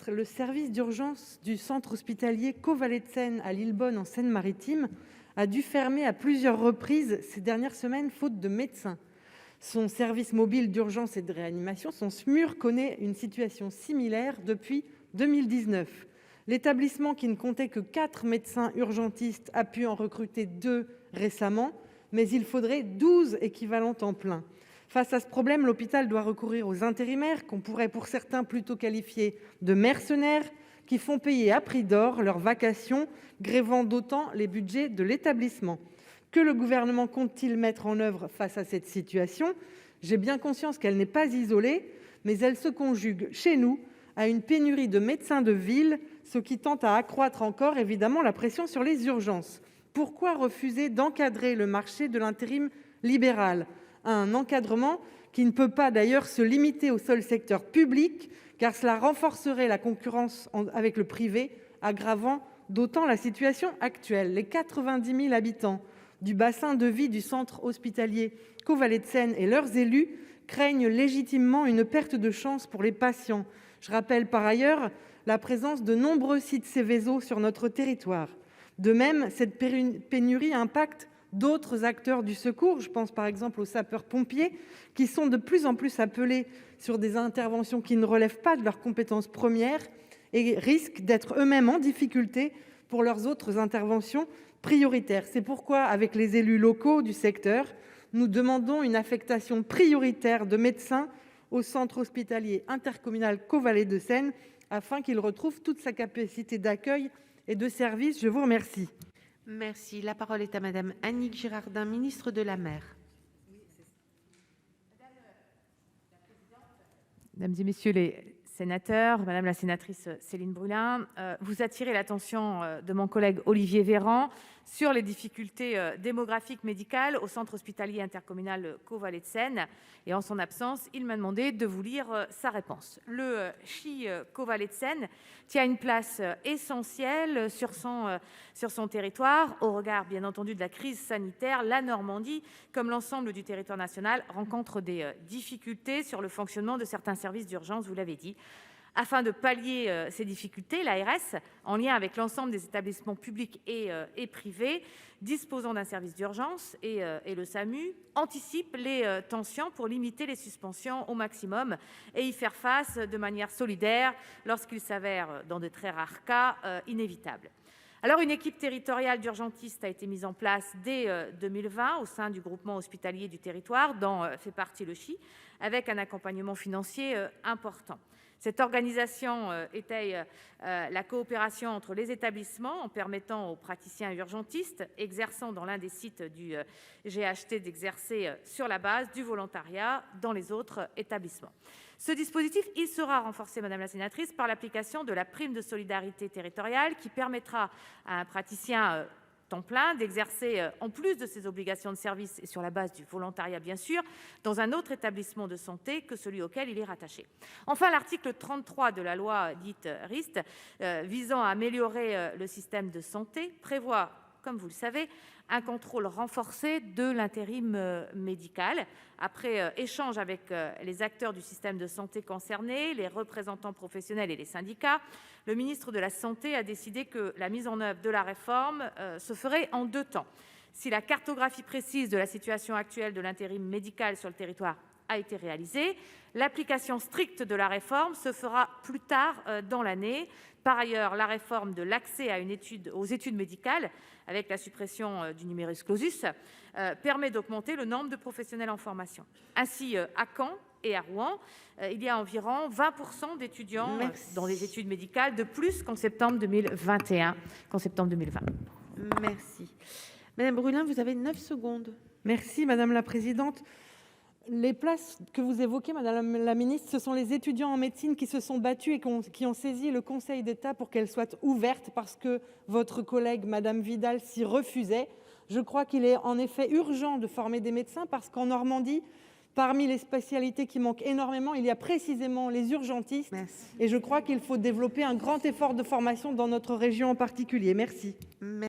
ministre, le service d'urgence du centre hospitalier Caux Vallée de Seine à Lillebonne, en Seine-Maritime, a dû fermer à plusieurs reprises ces dernières semaines, faute de médecins. Son service mobile d'urgence et de réanimation, son SMUR, connaît une situation similaire depuis 2019. L'établissement, qui ne comptait que 4 médecins urgentistes, a pu en recruter 2 récemment, mais il faudrait 12 équivalents temps plein. Face à ce problème, l'hôpital doit recourir aux intérimaires, qu'on pourrait pour certains plutôt qualifier de mercenaires, qui font payer à prix d'or leurs vacations, grevant d'autant les budgets de l'établissement. Que le Gouvernement compte-t-il mettre en œuvre face à cette situation ? J'ai bien conscience qu'elle n'est pas isolée, mais elle se conjugue chez nous à une pénurie de médecins de ville, ce qui tend à accroître encore évidemment la pression sur les urgences. Pourquoi refuser d'encadrer le marché de l'intérim libéral ? Un encadrement qui ne peut pas d'ailleurs se limiter au seul secteur public, car cela renforcerait la concurrence avec le privé, aggravant d'autant la situation actuelle. Les 90 000 habitants du bassin de vie du centre hospitalier Caux Vallée de Seine et leurs élus craignent légitimement une perte de chance pour les patients. Je rappelle par ailleurs la présence de nombreux sites Seveso sur notre territoire. De même, cette pénurie impacte d'autres acteurs du secours. Je pense par exemple aux sapeurs-pompiers, qui sont de plus en plus appelés sur des interventions qui ne relèvent pas de leurs compétences premières et risquent d'être eux-mêmes en difficulté pour leurs autres interventions prioritaires. C'est pourquoi, avec les élus locaux du secteur, nous demandons une affectation prioritaire de médecins au centre hospitalier intercommunal Caux Vallée de Seine, afin qu'il retrouve toute sa capacité d'accueil et de service. Je vous remercie. Merci. La parole est à Madame Annick Girardin, ministre de la Mer. Mesdames et messieurs les sénateurs, madame la sénatrice Céline Brulin, vous attirez l'attention de mon collègue Olivier Véran sur les difficultés démographiques médicales au centre hospitalier intercommunal Caux Vallée de Seine, et en son absence, il m'a demandé de vous lire sa réponse. Le CHI Caux Vallée de Seine tient une place essentielle sur son territoire, au regard bien entendu de la crise sanitaire. La Normandie, comme l'ensemble du territoire national, rencontre des difficultés sur le fonctionnement de certains services d'urgence, vous l'avez dit. Afin de pallier ces difficultés, l'ARS, en lien avec l'ensemble des établissements publics et privés disposant d'un service d'urgence et le SAMU, anticipe les tensions pour limiter les suspensions au maximum et y faire face de manière solidaire lorsqu'il s'avère, dans de très rares cas, inévitable. Alors, une équipe territoriale d'urgentistes a été mise en place dès 2020 au sein du groupement hospitalier du territoire, dont fait partie le CHI, avec un accompagnement financier important. Cette organisation étaye la coopération entre les établissements en permettant aux praticiens urgentistes exerçant dans l'un des sites du GHT d'exercer sur la base du volontariat dans les autres établissements. Ce dispositif, il sera renforcé, madame la sénatrice, par l'application de la prime de solidarité territoriale qui permettra à un praticien temps plein d'exercer, en plus de ses obligations de service et sur la base du volontariat bien sûr, dans un autre établissement de santé que celui auquel il est rattaché. Enfin, l'article 33 de la loi dite RIST, visant à améliorer le système de santé, prévoit, comme vous le savez, un contrôle renforcé de l'intérim médical. Après échange avec les acteurs du système de santé concernés, les représentants professionnels et les syndicats, le ministre de la Santé a décidé que la mise en œuvre de la réforme se ferait en 2 temps. Si la cartographie précise de la situation actuelle de l'intérim médical sur le territoire a été réalisée, l'application stricte de la réforme se fera plus tard dans l'année. Par ailleurs, la réforme de l'accès aux études médicales, avec la suppression du numerus clausus, permet d'augmenter le nombre de professionnels en formation. Ainsi, à Caen et à Rouen, il y a environ 20% d'étudiants dans les études médicales de plus qu'en septembre 2021, qu'en septembre 2020. Merci. Madame Brulin, vous avez 9 secondes. Merci madame la présidente. Les places que vous évoquez, madame la ministre, ce sont les étudiants en médecine qui se sont battus et qui ont saisi le Conseil d'État pour qu'elles soient ouvertes parce que votre collègue, madame Vidal, s'y refusait. Je crois qu'il est en effet urgent de former des médecins parce qu'en Normandie, parmi les spécialités qui manquent énormément, il y a précisément les urgentistes. Merci. Et je crois qu'il faut développer un grand effort de formation dans notre région en particulier. Merci.